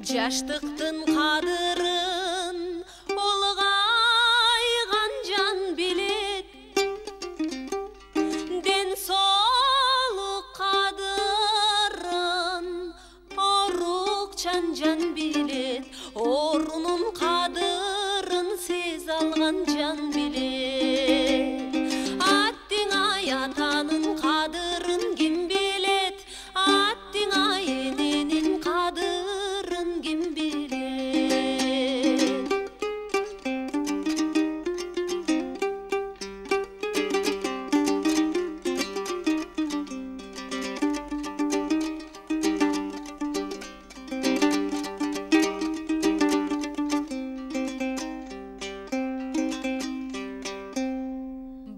Жаштыктын кадырын улгайган жан билет. Ден соолук кадырын орукчан жан билет. Орунун кадырын сез алган жан билет. Аттиңай атанын кадырын ким билет? Аттиңай эненин кадырын ким билет?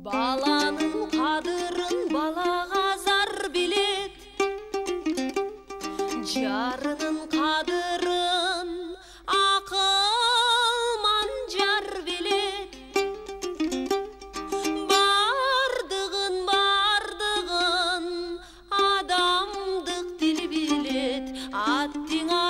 Баланын кадырын балага зар билет. Жарынын кадырын акылман жар билет. Бардыгын адамдык дил билет. Аттиңа